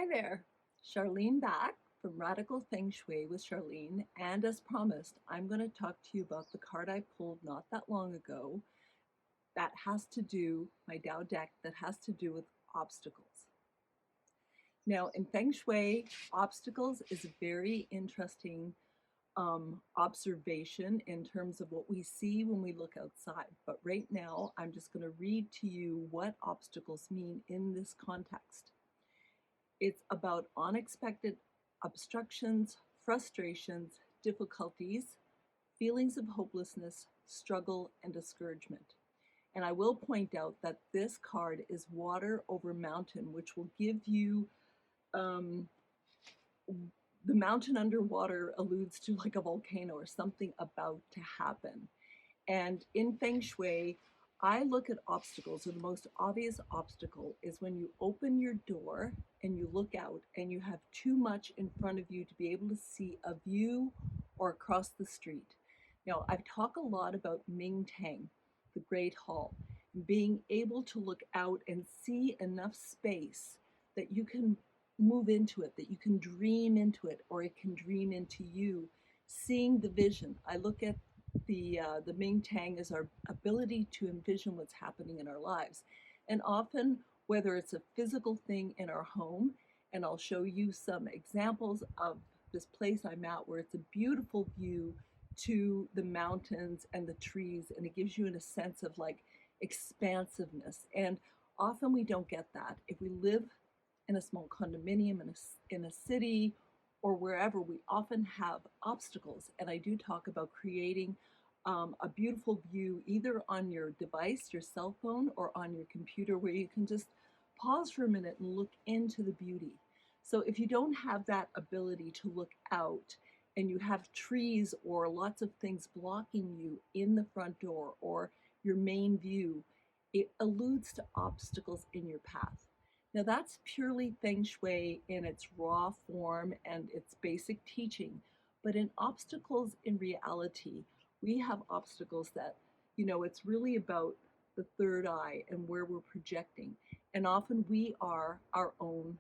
Hi there, Charlene back from Radical Feng Shui with Charlene, and as promised, I'm going to talk to you about the card I pulled not that long ago that has to do, my Tao deck, that has to do with obstacles. Now, in Feng Shui, obstacles is a very interesting observation in terms of what we see when we look outside. But right now, I'm just going to read to you what obstacles mean in this context. It's about unexpected obstructions, frustrations, difficulties, feelings of hopelessness, struggle, and discouragement. And I will point out that this card is water over mountain, which will give you the mountain underwater alludes to like a volcano or something about to happen. And in Feng Shui, I look at obstacles, and the most obvious obstacle is when you open your door and you look out and you have too much in front of you to be able to see a view or across the street. Now, I've talked a lot about Ming Tang, the Great Hall, being able to look out and see enough space that you can move into it, that you can dream into it, or it can dream into you, seeing the vision. I look at the Ming Tang is our ability to envision what's happening in our lives. And often, whether it's a physical thing in our home, and I'll show you some examples of this place I'm at where it's a beautiful view to the mountains and the trees, and it gives you a sense of like expansiveness. And often we don't get that. If we live in a small condominium in a city or wherever, we often have obstacles. And I do talk about creating a beautiful view either on your device, your cell phone, or on your computer, where you can just pause for a minute and look into the beauty. So if you don't have that ability to look out and you have trees or lots of things blocking you in the front door or your main view, it alludes to obstacles in your path. Now that's purely Feng Shui in its raw form and its basic teaching. But in obstacles in reality, we have obstacles that, it's really about the third eye and where we're projecting. And often we are our own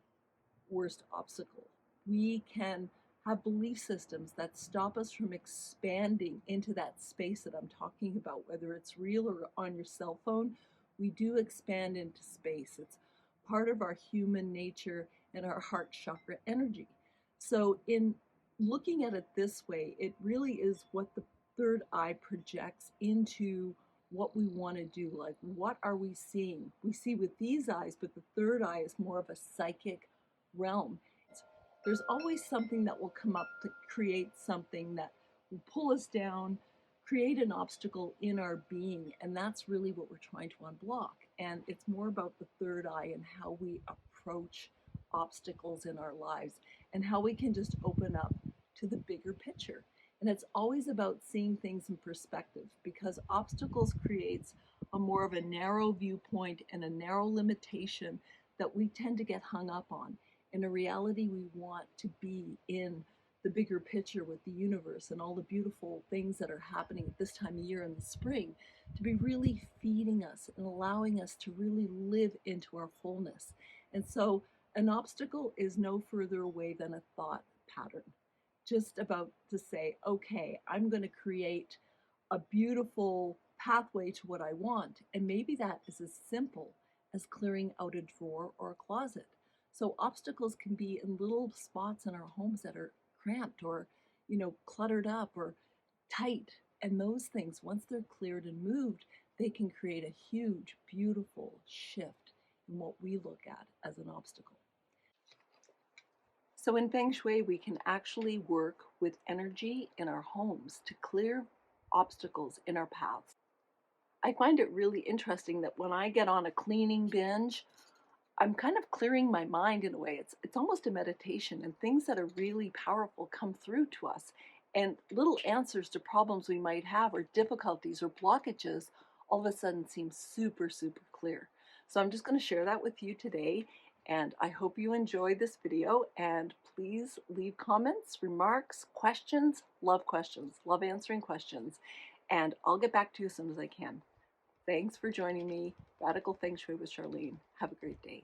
worst obstacle. We can have belief systems that stop us from expanding into that space that I'm talking about, whether it's real or on your cell phone. We do expand into space. It's part of our human nature and our heart chakra energy. So in looking at it this way, it really is what the third eye projects into what we want to do. Like, what are we seeing? We see with these eyes, but the third eye is more of a psychic realm. There's always something that will come up to create something that will pull us down, create an obstacle in our being, and that's really what we're trying to unblock. And it's more about the third eye and how we approach obstacles in our lives and how we can just open up to the bigger picture. And it's always about seeing things in perspective, because obstacles creates a more of a narrow viewpoint and a narrow limitation that we tend to get hung up on. In a reality, we want to be in the bigger picture with the universe and all the beautiful things that are happening at this time of year in the spring, to be really feeding us and allowing us to really live into our fullness. And so an obstacle is no further away than a thought pattern, just about to say, okay, I'm going to create a beautiful pathway to what I want. And maybe that is as simple as clearing out a drawer or a closet. So obstacles can be in little spots in our homes that are cramped or, cluttered up or tight. And those things, once they're cleared and moved, they can create a huge, beautiful shift in what we look at as an obstacle. So in Feng Shui, we can actually work with energy in our homes to clear obstacles in our paths. I find it really interesting that when I get on a cleaning binge, I'm kind of clearing my mind in a way. It's almost a meditation, and things that are really powerful come through to us. And little answers to problems we might have or difficulties or blockages all of a sudden seem super, super clear. So I'm just going to share that with you today. And I hope you enjoyed this video, and please leave comments, remarks, questions. Love answering questions. And I'll get back to you as soon as I can. Thanks for joining me. Radical Feng Shui with Charlene. Have a great day.